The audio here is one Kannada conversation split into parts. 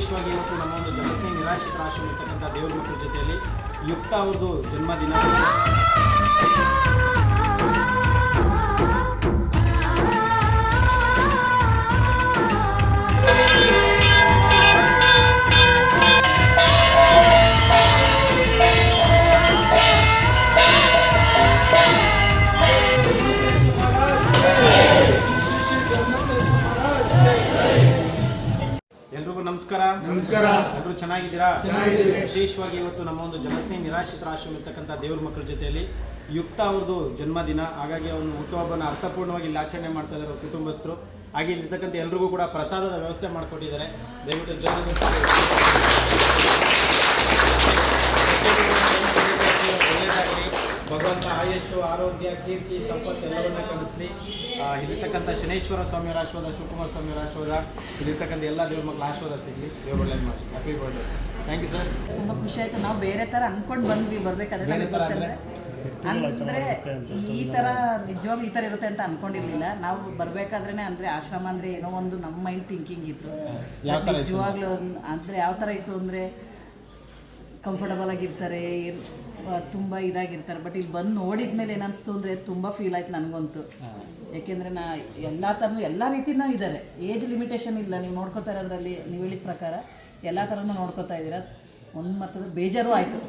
ವಿಶೇಷವಾಗಿ ಇವತ್ತು ನಮ್ಮ ಒಂದು ಜನಸ್ನೇಹಿ ನಿರಾಶ್ರಿತರ ಆಶ್ರಮ ಇರ್ತಕ್ಕಂಥ ದೇವ್ರ ಮಕ್ಕಳ ಜೊತೆಯಲ್ಲಿ ಯುಕ್ತ ಅವ್ರದ್ದು ಜನ್ಮದಿನ. ಎಲ್ರಿಗೂ ನಮಸ್ಕಾರ. ಎಲ್ಲರೂ ಚೆನ್ನಾಗಿದ್ದೀರಾ? ವಿಶೇಷವಾಗಿ ಇವತ್ತು ನಮ್ಮ ಒಂದು ಜನಸ್ನೇಹಿ ನಿರಾಶ್ರಿತರ ಆಶ್ರಮ ಇರ್ತಕ್ಕಂಥ ದೇವ್ರ ಮಕ್ಕಳ ಜೊತೆಯಲ್ಲಿ ಯುಕ್ತ ಅವ್ರದ್ದು ಜನ್ಮದಿನ. ಹಾಗಾಗಿ ಅವನು ಹುಟ್ಟುಹಬ್ಬನ ಅರ್ಥಪೂರ್ಣವಾಗಿ ಇಲ್ಲಿ ಆಚರಣೆ ಮಾಡ್ತಾ ಇದ್ದಾರೆ ಅವ್ರ ಕುಟುಂಬಸ್ಥರು. ಹಾಗೆ ಇಲ್ಲಿರ್ತಕ್ಕಂಥ ಎಲ್ರಿಗೂ ಕೂಡ ಪ್ರಸಾದದ ವ್ಯವಸ್ಥೆ ಮಾಡಿಕೊಟ್ಟಿದ್ದಾರೆ. ದಯವಿಟ್ಟು ಒಳ್ಳೆಯದಾಗಲಿ, ಭಗವಂತ ಆಯುಷು, ಆರೋಗ್ಯ, ಕೀರ್ತಿ, ಸಂಪತ್ತು ಎಲ್ಲವನ್ನ ಕಲಿಸಲಿ. ಇಲ್ಲಿರ್ತಕ್ಕಂಥ ಶನೇಶ್ವರ ಸ್ವಾಮಿಯವರ ಆಶೀರ್ವಾದ, ಶಿವಕುಮಾರ ಸ್ವಾಮಿಯವರ ಆಶೀರ್ವಾದ, ಇಲ್ಲಿರ್ತಕ್ಕಂಥ ಎಲ್ಲ ದೇವ್ರ ಮಕ್ಕಳ ಆಶೀರ್ವಾದ ಸಿಗಲಿ. ದೇವ್ರು ಒಳ್ಳೇದು ಮಾಡಿ. Happy birthday. Thank you sir. ತುಂಬ ಖುಷಿ ಆಯಿತು. ನಾವು ಬೇರೆ ಥರ ಅಂದ್ಕೊಂಡು ಬಂದ್ವಿ ಬರಬೇಕಾದ್ರೆ. ಅಂದರೆ ಈ ಥರ ನಿಜವಾಗ್ಲೂ ಈ ಥರ ಇರುತ್ತೆ ಅಂತ ಅಂದ್ಕೊಂಡಿರಲಿಲ್ಲ. ನಾವು ಬರಬೇಕಾದ್ರೆ ಅಂದರೆ ಆಶ್ರಮ ಅಂದರೆ ಏನೋ ಒಂದು ನಮ್ಮ ಮೈಂಡ್ ಥಿಂಕಿಂಗ್ ಇತ್ತು. ನಿಜವಾಗ್ಲೂ ಅಂದರೆ ಯಾವ ಥರ ಇತ್ತು ಅಂದರೆ ಕಂಫರ್ಟಬಲ್ ಆಗಿರ್ತಾರೆ, ತುಂಬ ಇದಾಗಿರ್ತಾರೆ. ಬಟ್ ಇಲ್ಲಿ ಬಂದು ನೋಡಿದ ಮೇಲೆ ಏನಿಸ್ತು ಅಂದರೆ ತುಂಬ ಫೀಲ್ ಆಯ್ತು ನನಗಂತೂ. ಯಾಕೆಂದರೆ ಎಲ್ಲ ರೀತಿಯೂ ಇದ್ದಾರೆ. ಏಜ್ ಲಿಮಿಟೇಷನ್ ಇಲ್ಲ. ನೀವು ನೋಡ್ಕೋತಾ ಇರೋದ್ರಲ್ಲಿ ನೀವು ಹೇಳಿದ ಪ್ರಕಾರ ಎಲ್ಲ ಥರನೂ ನೋಡ್ಕೋತಾ ಇದ್ದೀರಾ. ಒಂದು ಮತ್ತದ ಬೇಜಾರು ಆಯಿತು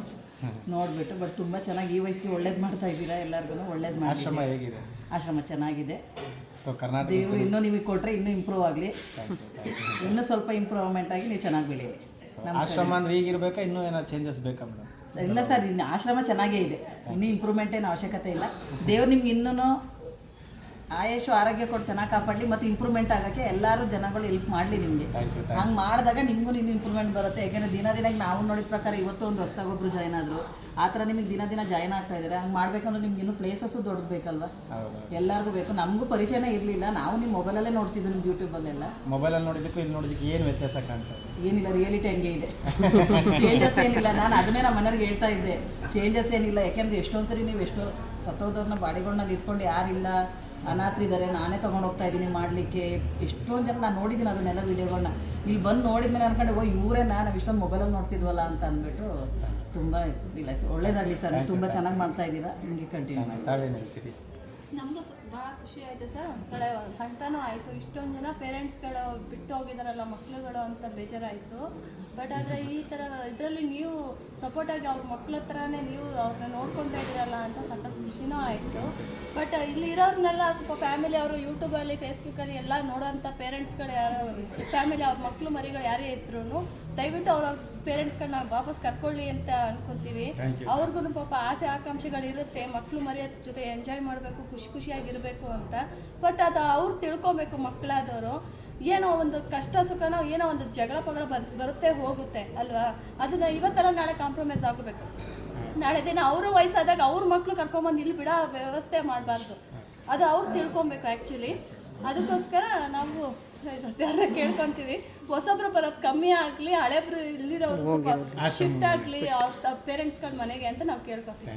ನೋಡಿಬಿಟ್ಟು. ಬಟ್ ತುಂಬ ಚೆನ್ನಾಗಿ ಈ ವಯಸ್ಸಿಗೆ ಒಳ್ಳೇದು ಮಾಡ್ತಾ ಇದ್ದೀರಾ. ಎಲ್ಲರಿಗೂ ಒಳ್ಳೇದು ಮಾಡಿ. ಆಶ್ರಮ ಹೇಗಿದೆ? ಆಶ್ರಮ ಚೆನ್ನಾಗಿದೆ. ಸೊ ಕರ್ನಾಟಕ ದೇವರು ಇನ್ನೂ ನಿಮಗೆ ಕೊಟ್ಟರೆ ಇನ್ನೂ ಇಂಪ್ರೂವ್ ಆಗಲಿ, ಇನ್ನೂ ಸ್ವಲ್ಪ ಇಂಪ್ರೂವ್ಮೆಂಟ್ ಆಗಿ ನೀವು ಚೆನ್ನಾಗಿ ಬೆಳೀರಿ. ಆಶ್ರಮ ಅಂದ್ರೆ ಈಗಿರ್ಬೇಕಾ ಇನ್ನೂ ಏನೋ ಚೇಂಜಸ್ ಬೇಕಾ ಮೇಡಮ್? ಇಲ್ಲ ಸರ್, ಇನ್ನು ಆಶ್ರಮ ಚೆನ್ನಾಗೇ ಇದೆ. ಇನ್ನೂ ಇಂಪ್ರೂವ್ಮೆಂಟ್ ಏನು ಅವಶ್ಯಕತೆ ಇಲ್ಲ. ದೇವ್ರು ನಿಮ್ಗೆ ಇನ್ನೂ ಆಯುಷು ಆರೋಗ್ಯ ಕೊಟ್ಟು ಚೆನ್ನಾಗಿ ಕಾಪಾಡಲಿ ಮತ್ತು ಇಂಪ್ರೂವ್ಮೆಂಟ್ ಆಗೋಕ್ಕೆ ಎಲ್ಲರೂ ಜನಗಳು ಹೆಲ್ಪ್ ಮಾಡಲಿ ನಿಮಗೆ. ಹಂಗೆ ಮಾಡಿದಾಗ ನಿಮಗೂ ನಿಮ್ಗೆ ಇಂಪ್ರೂವ್ಮೆಂಟ್ ಬರುತ್ತೆ. ಯಾಕೆಂದರೆ ದಿನ ನಾವು ನೋಡಿದ ಪ್ರಕಾರ ಇವತ್ತು ಒಂದು ಹೊಸ್ದಾಗಿ ಒಬ್ಬರು ಜಾಯ್ನ್ ಆದರು. ಆ ಥರ ನಿಮಗೆ ದಿನ ಜಾಯ್ನ್ ಆಗ್ತಾ ಇದ್ದಾರೆ. ಹಂಗೆ ಮಾಡಬೇಕಂದ್ರೆ ನಿಮ್ಗೆ ಇನ್ನೂ ಪ್ಲೇಸಸ್ಸು ದೊಡ್ಡದು ಬೇಕಲ್ವ? ಎಲ್ಲರಿಗೂ ಬೇಕು. ನಮಗೂ ಪರಿಚಯನೇ ಇರಲಿಲ್ಲ. ನಾವು ನಿಮ್ಮ ಮೊಬೈಲಲ್ಲೇ ನೋಡ್ತಿದ್ದು, ನಿಮ್ಮ ಯೂಟ್ಯೂಬಲ್ಲೆಲ್ಲ. ಮೊಬೈಲಲ್ಲಿ ನೋಡಿದ್ದಕ್ಕೂ ಇಲ್ಲಿ ನೋಡಿದ್ದಕ್ಕೆ ಏನು ವ್ಯತ್ಯಾಸ ಕಾಣ್ತದೆ? ಏನಿಲ್ಲ, ರಿಯಾಲಿಟಿ ಹಂಗೆ ಇದೆ. ಚೇಂಜಸ್ ಏನಿಲ್ಲ. ನಾನು ಅದನ್ನೇ ನಮ್ಮ ಮನೆಯವ್ರಿಗೆ ಹೇಳ್ತಾ ಇದ್ದೆ, ಚೇಂಜಸ್ ಏನಿಲ್ಲ. ಯಾಕೆಂದರೆ ಎಷ್ಟೊಂದು ಸರಿ ನೀವು ಎಷ್ಟೋ ಸತ್ತೋದವ್ರನ್ನ ಬಾಡಿಗಳನ್ನ ಇಟ್ಕೊಂಡು ಯಾರಿಲ್ಲ, ಅನಾಥರಿದ್ದಾರೆ, ನಾನೇ ತೊಗೊಂಡು ಹೋಗ್ತಾ ಇದ್ದೀನಿ ಮಾಡಲಿಕ್ಕೆ. ಎಷ್ಟೊಂದು ಜನ ನಾನು ನೋಡಿದ್ದೀನಿ ಅದನ್ನೆಲ್ಲ ವೀಡಿಯೋಗಳನ್ನ. ಇಲ್ಲಿ ಬಂದು ನೋಡಿದ್ಮೇಲೆ ಅನ್ಕೊಂಡು ಇವರೇ ನಾವು ಇಷ್ಟೊಂದು ಮೊಬೈಲಲ್ಲಿ ನೋಡ್ತಿದ್ವಲ್ಲ ಅಂತ ಅಂದ್ಬಿಟ್ಟು ತುಂಬ ಫೀಲ್ ಆಯಿತು. ಒಳ್ಳೇದಾಗಲಿ ಸರ್, ತುಂಬ ಚೆನ್ನಾಗಿ ಮಾಡ್ತಾ ಇದ್ದೀರಾ. ಹಿಂಗೆ ಕಂಟಿನ್ಯೂ ಮಾಡಿ. ನಮಗೂ ಭಾಳ ಖುಷಿ ಆಯಿತು ಸರ್. ಒಂದು ಕಡೆ ಸಂಕಟನೂ ಆಯಿತು. ಇಷ್ಟೊಂದು ಜನ ಪೇರೆಂಟ್ಸ್ಗಳು ಬಿಟ್ಟು ಹೋಗಿದಾರಲ್ಲ ಮಕ್ಳುಗಳು ಅಂತ ಬೇಜಾರಾಯಿತು. ಬಟ್ ಆದರೆ ಈ ಥರ ಇದರಲ್ಲಿ ನೀವು ಸಪೋರ್ಟಾಗಿ ಅವ್ರ ಮಕ್ಳ ಹತ್ರನೇ ನೀವು ಅವ್ರನ್ನ ನೋಡ್ಕೊತಾ ಇದ್ದೀರಲ್ಲ ಅಂತ ಸಖತ್ ಖುಷಿನೂ ಆಯಿತು. ಬಟ್ ಇಲ್ಲಿ ಇರೋರ್ನೆಲ್ಲ ಸ್ವಲ್ಪ ಫ್ಯಾಮಿಲಿ ಅವರು ಯೂಟ್ಯೂಬಲ್ಲಿ ಫೇಸ್ಬುಕ್ಕಲ್ಲಿ ಎಲ್ಲ ನೋಡೋಂಥ ಪೇರೆಂಟ್ಸ್ಗಳು ಯಾರು ಫ್ಯಾಮಿಲಿ ಅವ್ರ ಮಕ್ಕಳು ಮರಿಗಳು ಯಾರೇ ಇದ್ರೂ ದಯವಿಟ್ಟು ಅವ್ರ ಪೇರೆಂಟ್ಸ್ಗಳನ್ನ ವಾಪಸ್ ಕರ್ಕೊಳ್ಳಿ ಅಂತ ಅನ್ಕೊತೀವಿ. ಅವ್ರಿಗೂ ಪಾಪ ಆಸೆ ಆಕಾಂಕ್ಷೆಗಳಿರುತ್ತೆ, ಮಕ್ಕಳು ಮರಿಯ ಜೊತೆ ಎಂಜಾಯ್ ಮಾಡಬೇಕು, ಖುಷಿಯಾಗಿರಬೇಕು ಅಂತ. ಬಟ್ ಅದು ಅವ್ರು ತಿಳ್ಕೊಬೇಕು. ಮಕ್ಕಳಾದವರು ಏನೋ ಒಂದು ಕಷ್ಟ ಸುಖನೋ ಏನೋ ಒಂದು ಜಗಳ ಪಗಳ ಬರುತ್ತೆ ಹೋಗುತ್ತೆ ಅಲ್ವಾ? ಅದನ್ನು ಇವತ್ತೆಲ್ಲ ನಾಳೆ ಕಾಂಪ್ರಮೈಸ್ ಆಗಬೇಕು. ನಾಳೆ ದಿನ ಅವರು ವಯಸ್ಸಾದಾಗ ಅವ್ರ ಮಕ್ಕಳು ಕರ್ಕೊಂಬಂದು ಇಲ್ಲಿ ಬಿಡೋ ವ್ಯವಸ್ಥೆ ಮಾಡಬಾರ್ದು. ಅದು ಅವ್ರು ತಿಳ್ಕೊಬೇಕು ಆ್ಯಕ್ಚುಲಿ. ಅದಕ್ಕೋಸ್ಕರ ನಾವು ಕೇಳ್ಕೊತೀವಿ, ಹೊಸೊಬ್ರು ಬರೋದು ಕಮ್ಮಿ ಆಗಲಿ, ಹಳೆಬ್ರು ಇಲ್ಲಿರೋರು ಸ್ವಲ್ಪ ಶಿಫ್ಟ್ ಆಗಲಿ ಅವ್ರ ಪೇರೆಂಟ್ಸ್ಗಳ ಮನೆಗೆ ಅಂತ ನಾವು ಕೇಳ್ಕೊತೀವಿ.